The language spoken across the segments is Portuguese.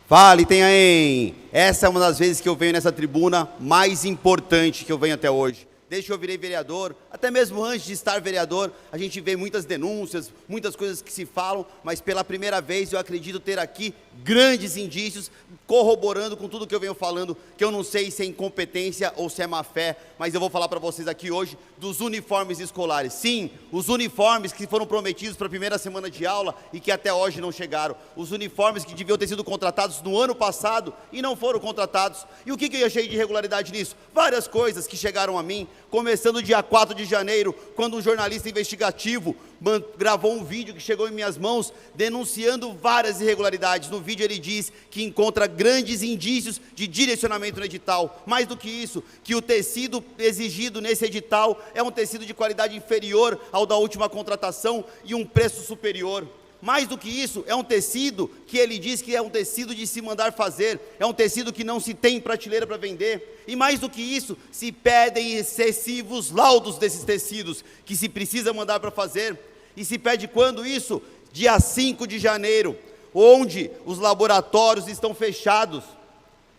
Fale, Itanhaém. Essa é uma das vezes que eu venho nessa tribuna mais importante que eu venho até hoje. Desde que eu virei vereador, até mesmo antes de estar vereador, a gente vê muitas denúncias, muitas coisas que se falam, mas pela primeira vez eu acredito ter aqui grandes indícios corroborando com tudo que eu venho falando, que eu não sei se é incompetência ou se é má fé, mas eu vou falar para vocês aqui hoje dos uniformes escolares. Sim, os uniformes que foram prometidos para a primeira semana de aula e que até hoje não chegaram. Os uniformes que deviam ter sido contratados no ano passado e não foram contratados. E o que eu achei de irregularidade nisso? Várias coisas que chegaram a mim, começando dia 4 de janeiro, quando um jornalista investigativo gravou um vídeo que chegou em minhas mãos, denunciando várias irregularidades. No vídeo ele diz que encontra grandes indícios de direcionamento no edital. Mais do que isso, que o tecido exigido nesse edital é um tecido de qualidade inferior ao da última contratação e um preço superior. Mais do que isso, é um tecido que ele diz que é um tecido de se mandar fazer, é um tecido que não se tem em prateleira para vender, e mais do que isso, se pedem excessivos laudos desses tecidos, que se precisa mandar para fazer, e se pede quando isso? Dia 5 de janeiro, onde os laboratórios estão fechados.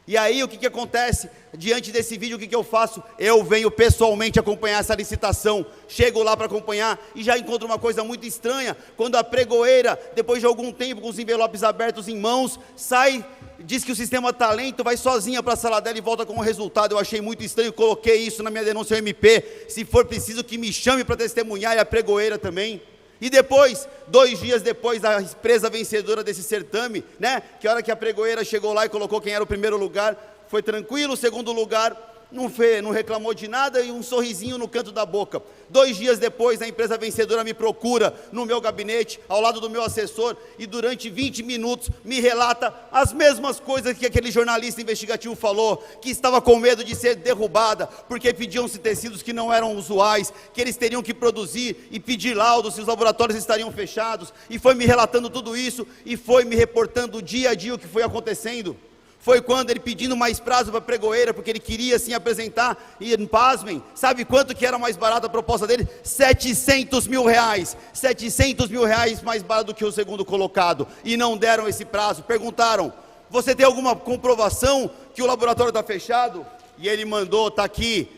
E aí o que acontece? Diante desse vídeo o que eu faço? Eu venho pessoalmente acompanhar essa licitação, chego lá para acompanhar e já encontro uma coisa muito estranha, quando a pregoeira, depois de algum tempo com os envelopes abertos em mãos, sai, diz que o sistema está lento, vai sozinha para a sala dela e volta com o resultado. Eu achei muito estranho, coloquei isso na minha denúncia ao MP, se for preciso que me chame para testemunhar, e a pregoeira também. E depois, 2 dias depois da empresa vencedora desse certame, né, que a hora que a pregoeira chegou lá e colocou quem era o primeiro lugar, foi tranquilo, o segundo lugar não reclamou de nada e um sorrisinho no canto da boca. 2 dias depois, a empresa vencedora me procura no meu gabinete, ao lado do meu assessor, e durante 20 minutos me relata as mesmas coisas que aquele jornalista investigativo falou, que estava com medo de ser derrubada, porque pediam-se tecidos que não eram usuais, que eles teriam que produzir e pedir laudos se os laboratórios estariam fechados, e foi me relatando tudo isso, e foi me reportando dia a dia o que foi acontecendo. Foi quando ele pedindo mais prazo para a pregoeira, porque ele queria sim apresentar, e pasmem, sabe quanto que era mais barato a proposta dele? 700 mil reais, 700 mil reais mais barato do que o segundo colocado, e não deram esse prazo. Perguntaram, você tem alguma comprovação que o laboratório está fechado? E ele mandou, está aqui,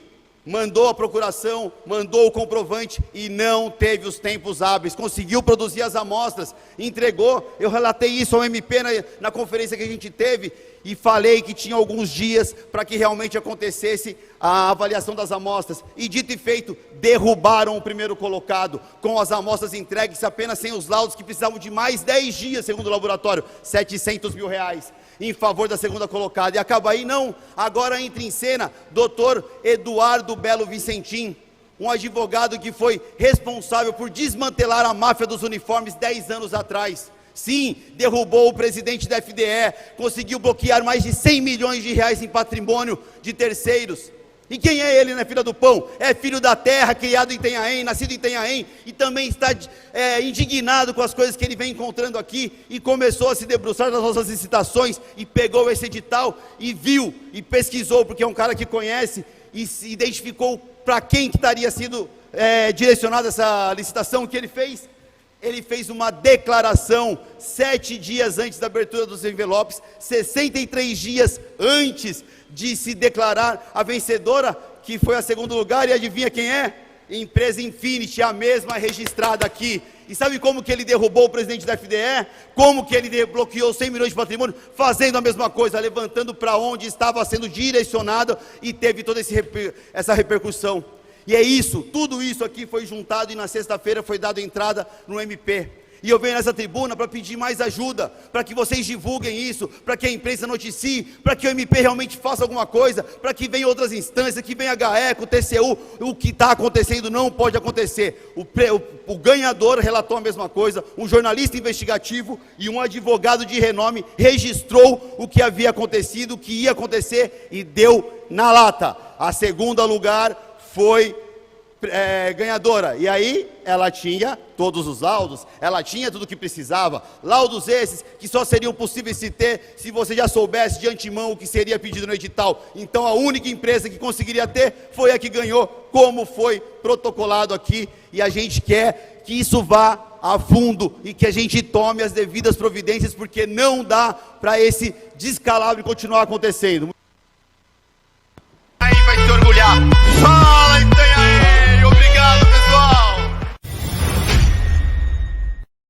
mandou a procuração, mandou o comprovante e não teve os tempos hábeis, conseguiu produzir as amostras, entregou. Eu relatei isso ao MP na conferência que a gente teve e falei que tinha alguns dias para que realmente acontecesse a avaliação das amostras, e dito e feito, derrubaram o primeiro colocado, com as amostras entregues apenas sem os laudos, que precisavam de mais 10 dias, segundo o laboratório, 700 mil reais, em favor da segunda colocada. E acaba aí não, agora entra em cena Dr. Eduardo Belo Vicentim, um advogado que foi responsável por desmantelar a máfia dos uniformes 10 anos atrás. Sim, derrubou o presidente da FDE, conseguiu bloquear mais de 100 milhões de reais em patrimônio de terceiros. E quem é ele na fila do pão? É filho da terra, criado em Itanhaém, nascido em Itanhaém, e também está indignado com as coisas que ele vem encontrando aqui, e começou a se debruçar nas nossas licitações, e pegou esse edital, e viu, e pesquisou, porque é um cara que conhece, e se identificou para quem que estaria sendo direcionada essa licitação. O que ele fez? Ele fez uma declaração 7 dias antes da abertura dos envelopes, 63 dias antes de se declarar a vencedora, que foi a segundo lugar, e adivinha quem é? Empresa Infinity, a mesma registrada aqui. E sabe como que ele derrubou o presidente da FDE? Como que ele bloqueou 100 milhões de patrimônio? Fazendo a mesma coisa, levantando para onde estava sendo direcionado, e teve toda essa repercussão. E é isso, tudo isso aqui foi juntado, e na sexta-feira foi dado entrada no MP. E eu venho nessa tribuna para pedir mais ajuda, para que vocês divulguem isso, para que a imprensa noticie, para que o MP realmente faça alguma coisa, para que venham outras instâncias, que venha a GAECO, o TCU. O que está acontecendo não pode acontecer. O ganhador relatou a mesma coisa, um jornalista investigativo e um advogado de renome registrou o que havia acontecido, o que ia acontecer, e deu na lata. A segunda lugar foi ganhadora, e aí ela tinha todos os laudos, ela tinha tudo o que precisava, laudos esses que só seriam possíveis se ter, se você já soubesse de antemão o que seria pedido no edital. Então a única empresa que conseguiria ter foi a que ganhou, como foi protocolado aqui, e a gente quer que isso vá a fundo e que a gente tome as devidas providências, porque não dá para esse descalabro continuar acontecendo.